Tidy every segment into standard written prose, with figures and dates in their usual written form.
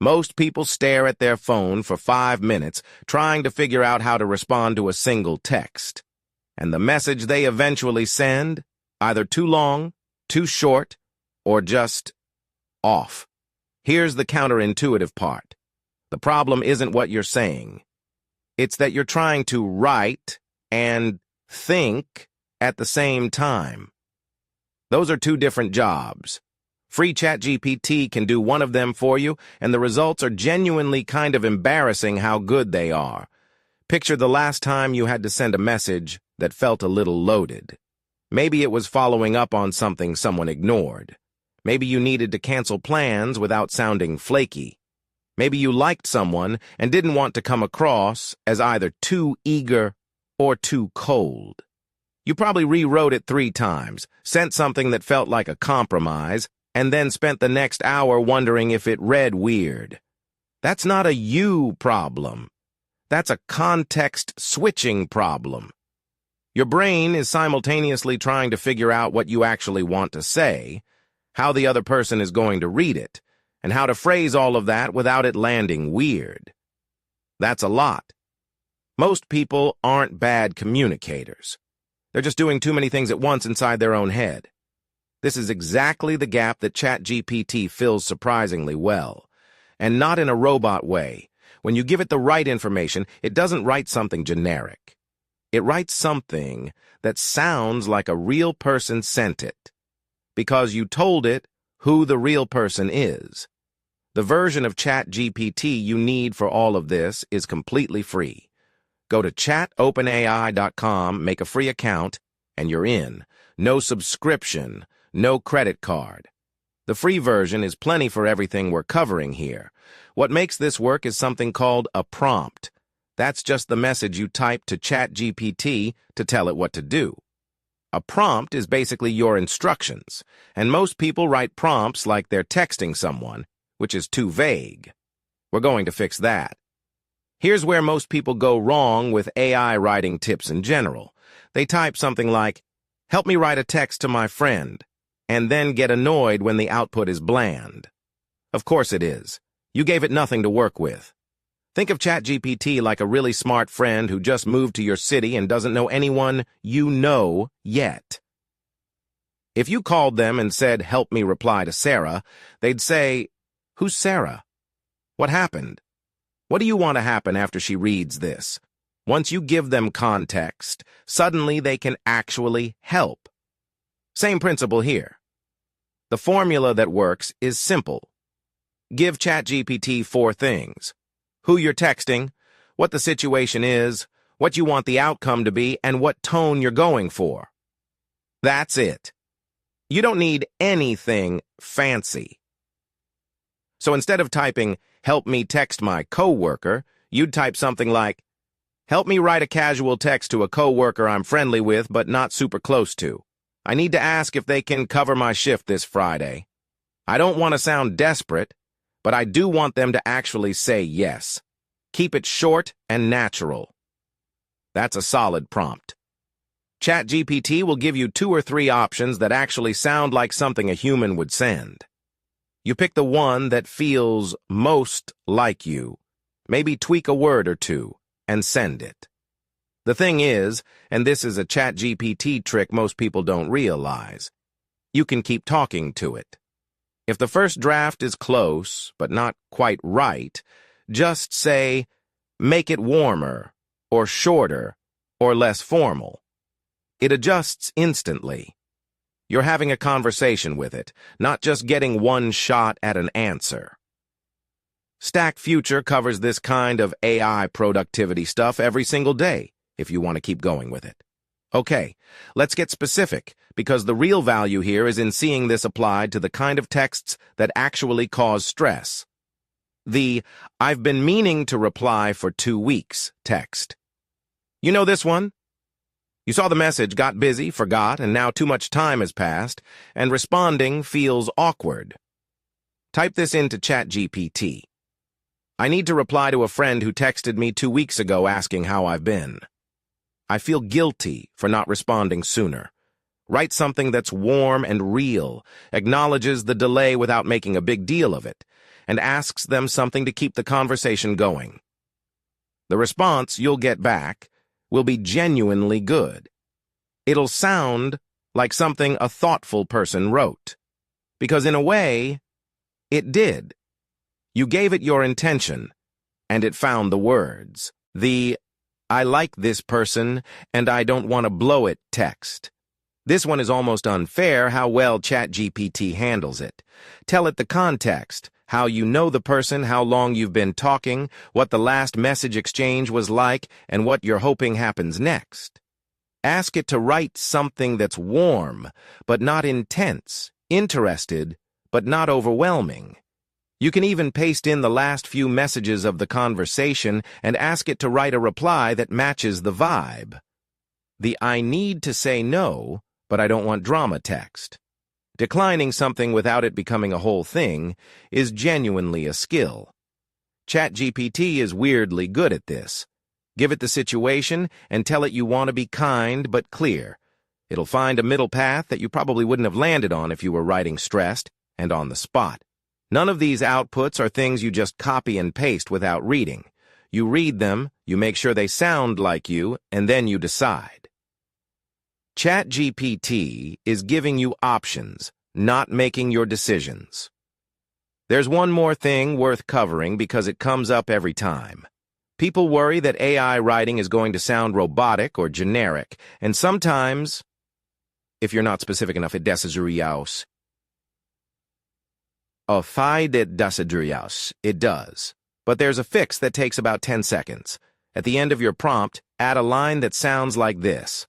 Most people stare at their phone for 5 minutes trying to figure out how to respond to a single text. And the message they eventually send, either too long, too short, or just off. Here's the counterintuitive part. The problem isn't what you're saying. It's that you're trying to write and think at the same time. Those are two different jobs. Free ChatGPT can do one of them for you, and the results are genuinely kind of embarrassing how good they are. Picture the last time you had to send a message that felt a little loaded. Maybe it was following up on something someone ignored. Maybe you needed to cancel plans without sounding flaky. Maybe you liked someone and didn't want to come across as either too eager or too cold. You probably rewrote it 3 times, sent something that felt like a compromise, and then spent the next hour wondering if it read weird. That's not a you problem. That's a context-switching problem. Your brain is simultaneously trying to figure out what you actually want to say, how the other person is going to read it, and how to phrase all of that without it landing weird. That's a lot. Most people aren't bad communicators. They're just doing too many things at once inside their own head. This is exactly the gap that ChatGPT fills surprisingly well, and not in a robot way. When you give it the right information, it doesn't write something generic. It writes something that sounds like a real person sent it, because you told it who the real person is. The version of ChatGPT you need for all of this is completely free. Go to chatopenai.com, make a free account, and you're in. No subscription, no credit card. The free version is plenty for everything we're covering here. What makes this work is something called a prompt. That's just the message you type to ChatGPT to tell it what to do. A prompt is basically your instructions, and most people write prompts like they're texting someone, which is too vague. We're going to fix that. Here's where most people go wrong with AI writing tips in general. They type something like, "Help me write a text to my friend," and then get annoyed when the output is bland. Of course it is. You gave it nothing to work with. Think of ChatGPT like a really smart friend who just moved to your city and doesn't know anyone you know yet. If you called them and said, "Help me reply to Sarah," they'd say, "Who's Sarah? What happened? What do you want to happen after she reads this?" Once you give them context, suddenly they can actually help. Same principle here. The formula that works is simple. Give ChatGPT 4 things: who you're texting, what the situation is, what you want the outcome to be, and what tone you're going for. That's it. You don't need anything fancy. So instead of typing, "Help me text my coworker," you'd type something like, "Help me write a casual text to a coworker I'm friendly with but not super close to. I need to ask if they can cover my shift this Friday. I don't want to sound desperate, but I do want them to actually say yes. Keep it short and natural." That's a solid prompt. ChatGPT will give you 2 or 3 options that actually sound like something a human would send. You pick the one that feels most like you, maybe tweak a word or 2, and send it. The thing is, and this is a ChatGPT trick most people don't realize, you can keep talking to it. If the first draft is close, but not quite right, just say, "Make it warmer," or shorter, or less formal. It adjusts instantly. You're having a conversation with it, not just getting one shot at an answer. Stack Future covers this kind of AI productivity stuff every single day, if you want to keep going with it. Okay, let's get specific, because the real value here is in seeing this applied to the kind of texts that actually cause stress. The "I've been meaning to reply for 2 weeks" text. You know this one? You saw the message, got busy, forgot, and now too much time has passed, and responding feels awkward. Type this into ChatGPT. "I need to reply to a friend who texted me 2 weeks ago asking how I've been. I feel guilty for not responding sooner." Write something that's warm and real, acknowledges the delay without making a big deal of it, and asks them something to keep the conversation going. The response you'll get back will be genuinely good. It'll sound like something a thoughtful person wrote. Because in a way, it did. You gave it your intention, and it found the words. The "I like this person, and I don't want to blow it" text. This one is almost unfair how well ChatGPT handles it. Tell it the context, how you know the person, how long you've been talking, what the last message exchange was like, and what you're hoping happens next. Ask it to write something that's warm, but not intense, interested, but not overwhelming. You can even paste in the last few messages of the conversation and ask it to write a reply that matches the vibe. The "I need to say no, but I don't want drama" text. Declining something without it becoming a whole thing is genuinely a skill. ChatGPT is weirdly good at this. Give it the situation and tell it you want to be kind but clear. It'll find a middle path that you probably wouldn't have landed on if you were writing stressed and on the spot. None of these outputs are things you just copy and paste without reading. You read them, you make sure they sound like you, and then you decide. ChatGPT is giving you options, not making your decisions. There's one more thing worth covering because it comes up every time. People worry that AI writing is going to sound robotic or generic, and sometimes, if you're not specific enough, it does. It does. But there's a fix that takes about 10 seconds. At the end of your prompt, add a line that sounds like this.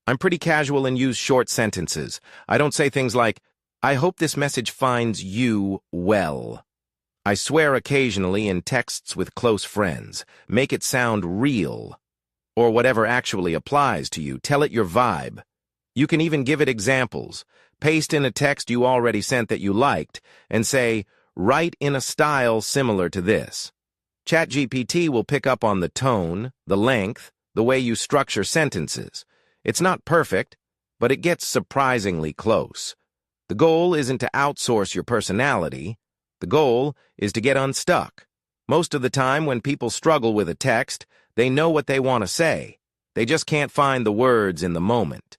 I'm pretty casual and use short sentences. I don't say things like, "I hope this message finds you well." I swear occasionally in texts with close friends. Make it sound real. Or whatever actually applies to you. Tell it your vibe. You can even give it examples. Paste in a text you already sent that you liked and say, "Write in a style similar to this." ChatGPT will pick up on the tone, the length, the way you structure sentences. It's not perfect, but it gets surprisingly close. The goal isn't to outsource your personality. The goal is to get unstuck. Most of the time when people struggle with a text, they know what they want to say. They just can't find the words in the moment.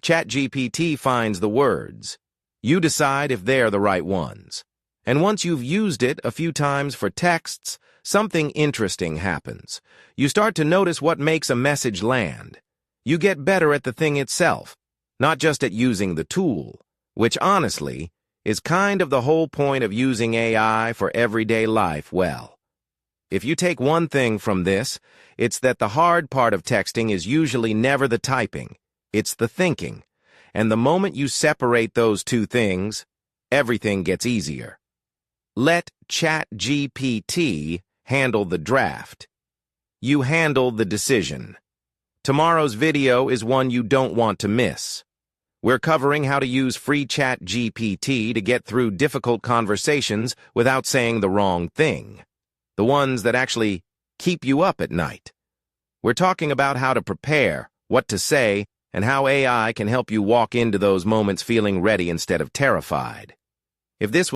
ChatGPT finds the words. You decide if they're the right ones. And once you've used it a few times for texts, something interesting happens. You start to notice what makes a message land. You get better at the thing itself, not just at using the tool, which honestly is kind of the whole point of using AI for everyday life well. If you take one thing from this, it's that the hard part of texting is usually never the typing, it's the thinking. And the moment you separate those two things, everything gets easier. Let ChatGPT handle the draft. You handle the decision. Tomorrow's video is one you don't want to miss. We're covering how to use free ChatGPT to get through difficult conversations without saying the wrong thing. The ones that actually keep you up at night. We're talking about how to prepare, what to say, and how AI can help you walk into those moments feeling ready instead of terrified. If this